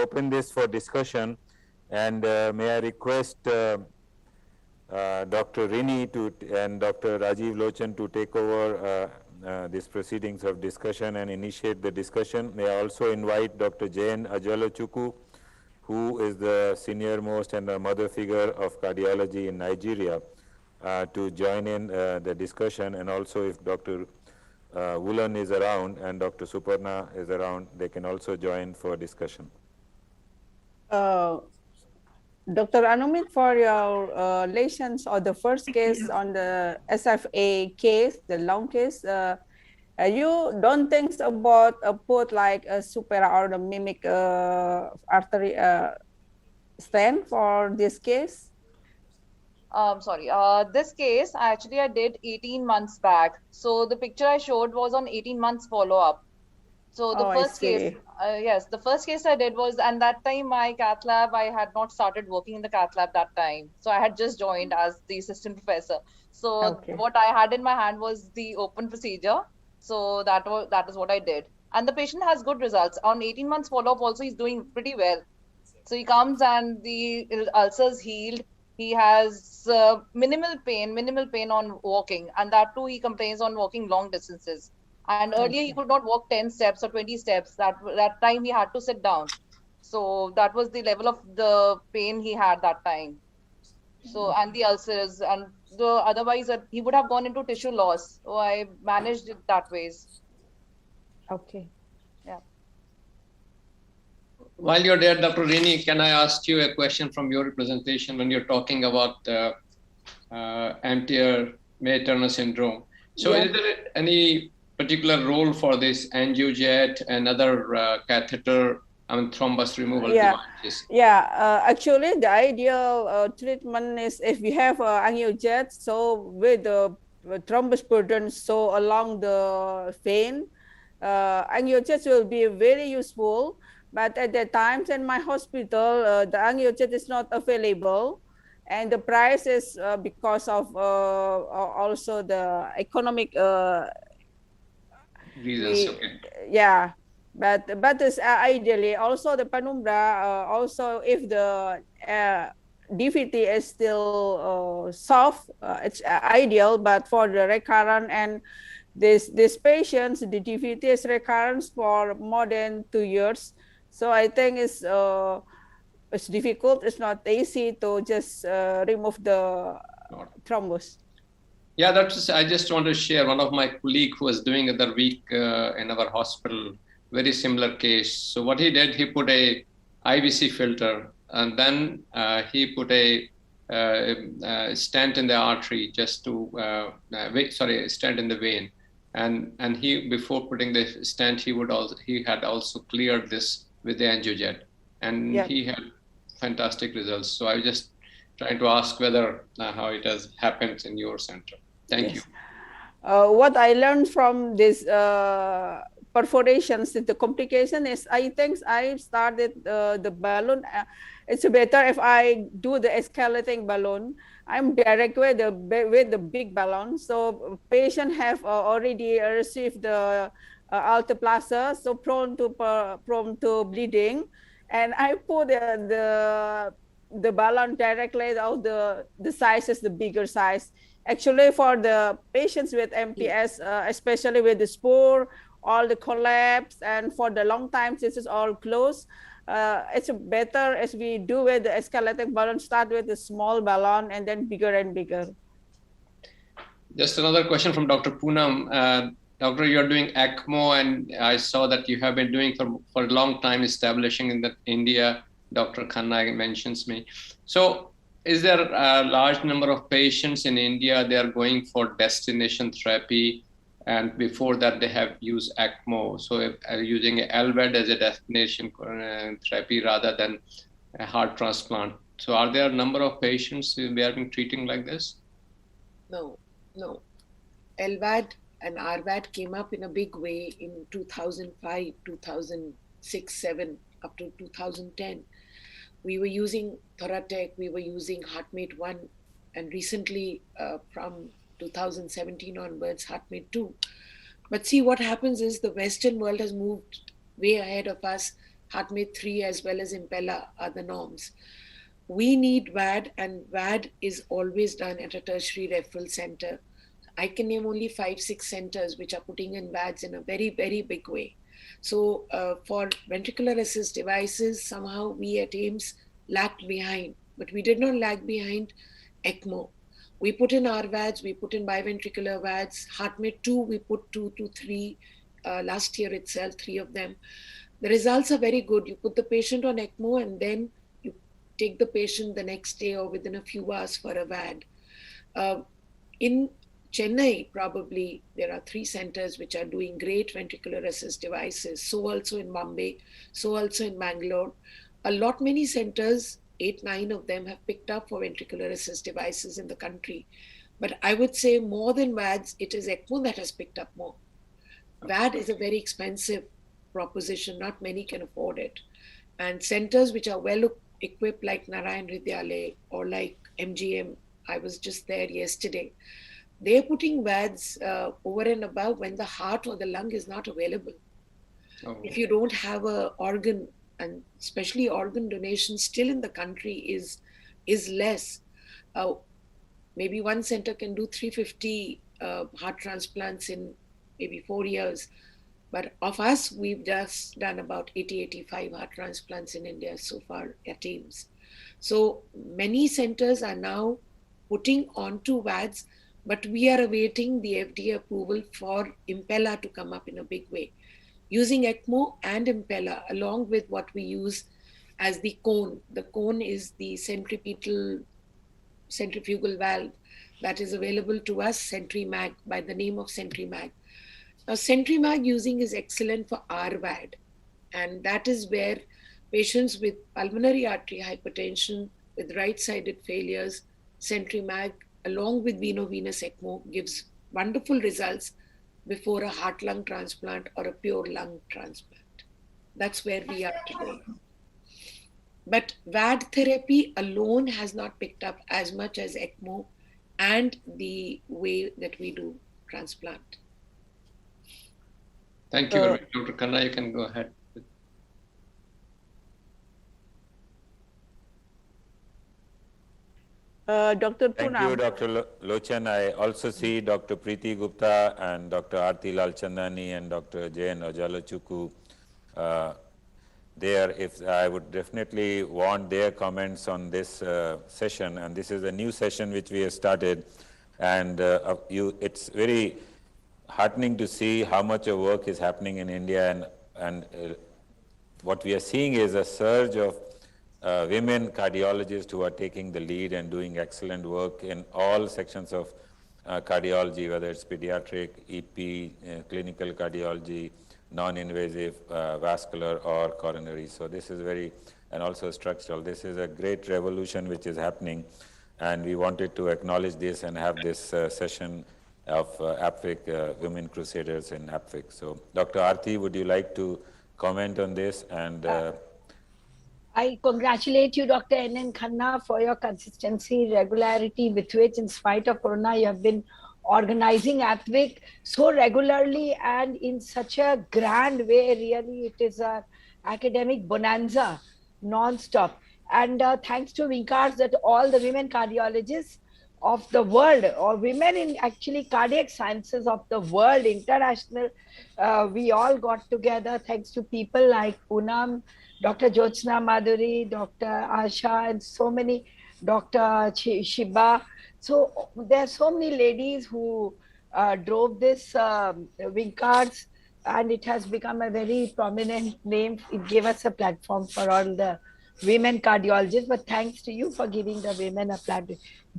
open this for discussion, and may I request Dr. Rini and Dr. Rajiv Lochan to take over these proceedings of discussion and initiate the discussion. May I also invite Dr. Jayan Ajalochukwu, who is the senior most and the mother figure of cardiology in Nigeria, to join in the discussion, and also if Dr. Woolen is around and Dr. Suparna is around, they can also join for discussion. Dr. Anumit, for your lessons on the first case on the SFA case, the lung case, you don't think about put like a supera or the mimic artery stent for this case? Sorry, this case actually I did 18 months back. So the picture I showed was on 18 months follow-up. So the first case, yes, the first case I did was, and that time my cath lab, I had not started working in the cath lab that time. So I had just joined as the assistant professor. So what I had in my hand was the open procedure. So that is what I did. And the patient has good results. On 18 months follow-up also, he's doing pretty well. So he comes and the ulcers healed. He has minimal pain on walking. And that too, he complains on walking long distances. And earlier he could not walk 10 steps or 20 steps. That time he had to sit down. So that was the level of the pain he had that time. So, and the ulcers, and otherwise he would have gone into tissue loss. So I managed it that ways. Okay. Yeah. While you're there, Dr. Rini, can I ask you a question from your presentation when you're talking about anterior-May Turner syndrome? So is there any particular role for this angiojet and other catheter, thrombus removal devices? Actually, the ideal treatment is if we have angiojet, so with the thrombus burden so along the vein, angiojets will be very useful. But at the times in my hospital, the angiojet is not available. And the price is because of also the economic reasons. But it's ideally also the penumbra. Also, if the DVT is still soft, it's ideal. But for the recurrent and these patients, the DVT is recurrent for more than 2 years. So I think it's difficult. It's not easy to just remove the thrombus. Yeah, I just want to share one of my colleague who was doing the other week in our hospital, very similar case. So what he did, he put a IVC filter, and then he put a stent in the artery just to, stent in the vein. And he, before putting the stent, he had also cleared this with the angiojet, and he had fantastic results. So I was just trying to ask whether how it has happened in your center. Thank you. What I learned from this perforations, the complication is, I think I started the balloon. It's better if I do the escalating balloon. I'm direct with the big balloon. So patient have already received the alteplase, so prone to bleeding, and I put the balloon directly out the size is the bigger size. Actually, for the patients with MPS, especially with the spore, all the collapse, and for the long time this is all closed, it's better as we do with the escalating balloon, start with the small balloon and then bigger and bigger. Just another question from Dr. Poonam. Doctor, you're doing ECMO, and I saw that you have been doing for a long time, establishing in India. Dr. Khanna mentions me. So is there a large number of patients in India, they are going for destination therapy, and before that they have used ECMO? So using LVAD as a destination therapy rather than a heart transplant. So are there a number of patients we are being treating like this? No. LVAD and RVAD came up in a big way in 2005, 2006, 7, up to 2010. We were using Thoratec, we were using HeartMate 1, and recently from 2017 onwards, HeartMate 2. But see, what happens is the Western world has moved way ahead of us HeartMate 3 as well as Impella are the norms. We need VAD, and VAD is always done at a tertiary referral center. I can name only 5-6 centers which are putting in VADs in a very, very big way. So for ventricular assist devices, somehow we at AIMS lagged behind, but we did not lag behind ECMO. We put in our VADs, we put in biventricular VADs. HeartMate 2, we put 2 to 3 last year itself, 3 of them. The results are very good. You put the patient on ECMO and then you take the patient the next day or within a few hours for a VAD. In Chennai, probably there are 3 centers which are doing great ventricular assist devices. So also in Bombay, so also in Bangalore. Many centers, 8-9 of them have picked up for ventricular assist devices in the country. But I would say more than VADs, it is ECMO that has picked up more. VAD is a very expensive proposition. Not many can afford it. And centers which are well equipped like Narayan Hridyalaya or like MGM, I was just there yesterday, they're putting VADs over and above when the heart or the lung is not available. Oh. If you don't have an organ, and especially organ donation still in the country is less. Maybe one center can do 350 heart transplants in maybe 4 years. But of us, we've just done about 80-85 heart transplants in India so far at AIMS. So many centers are now putting onto VADs, but we are awaiting the FDA approval for Impella to come up in a big way. Using ECMO and Impella along with what we use as the cone. The cone is the centrifugal valve that is available to us, CentriMag, by the name of CentriMag. Now, CentriMag using is excellent for RVAD, and that is where patients with pulmonary artery hypertension, with right-sided failures, CentriMag, along with veno-venous ECMO, gives wonderful results before a heart-lung transplant or a pure lung transplant. That's where we are today. But VAD therapy alone has not picked up as much as ECMO and the way that we do transplant. Thank you very much, Dr. Khanna. You can go ahead. Dr. Thank Poonam. you, Dr. Lochan. I also see Dr. Preeti Gupta and Dr. Aarti Lalchandani and Dr. Jayan Ojalachuku there. If I would definitely want their comments on this session, and this is a new session which we have started, and it's very heartening to see how much of work is happening in India, and what we are seeing is a surge of women cardiologists who are taking the lead and doing excellent work in all sections of cardiology, whether it's pediatric, EP, clinical cardiology, non-invasive, vascular or coronary. So this is and also structural. This is a great revolution which is happening, and we wanted to acknowledge this and have this session of APVIC, Women Crusaders in APVIC. So Dr. Aarti, would you like to comment on this? And I congratulate you, Dr. N. Khanna, for your consistency, regularity with which, in spite of Corona, you have been organizing APVIC so regularly and in such a grand way. Really, it is an academic bonanza, non-stop. And thanks to Vinkars, that all the women cardiologists of the world, or women in actually cardiac sciences of the world, international, we all got together thanks to people like Poonam, Dr. Jyotsna Madhuri, Dr. Asha, and so many, Dr. Shiba. So there are so many ladies who drove this Vinkars, and it has become a very prominent name. It gave us a platform for all the women cardiologists, but thanks to you for giving the women a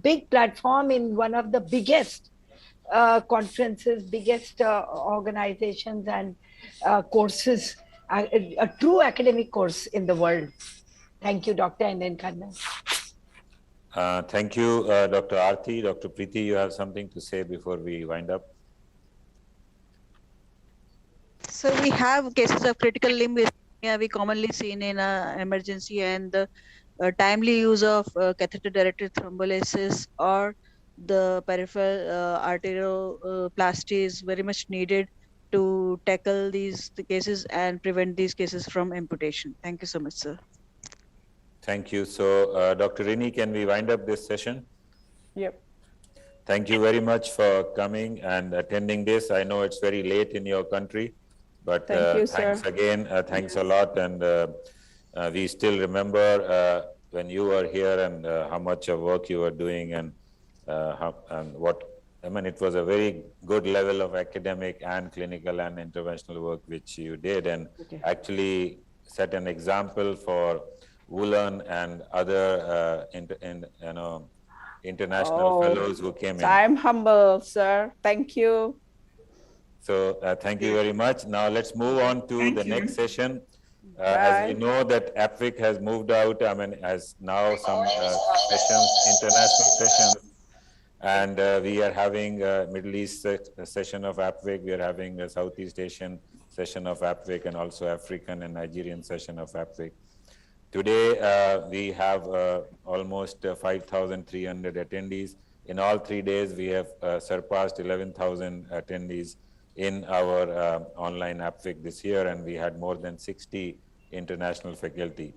big platform in one of the biggest conferences, biggest organizations and courses, a true academic course in the world. Thank you, Dr. N. Khanna. Thank you, Dr. Aarti. Dr. Preeti, you have something to say before we wind up? So we have cases of critical limb ischemia we commonly seen in emergency, and the timely use of catheter-directed thrombolysis or the peripheral arterioplasty is very much needed to tackle the cases and prevent these cases from amputation. Thank you so much, sir. Thank you. So, Dr. Rini, can we wind up this session? Yep. Thank you very much for coming and attending this. I know it's very late in your country, but Thank you, thanks sir. again. Thanks a lot. And we still remember when you were here and how much of work you were doing and it was a very good level of academic and clinical and interventional work which you did, and actually set an example for Woolen and other international fellows who came in. I'm humble, sir. Thank you. So thank you very much. Now let's move on to the next session. As we know that APVIC has moved out, has now some sessions, international sessions, and we are having a Middle East session of APVIC. We are having a Southeast Asian session of APVIC and also African and Nigerian session of APVIC. Today, we have almost 5,300 attendees. In all 3 days, we have surpassed 11,000 attendees in our online APVIC this year, and we had more than 60 international faculty.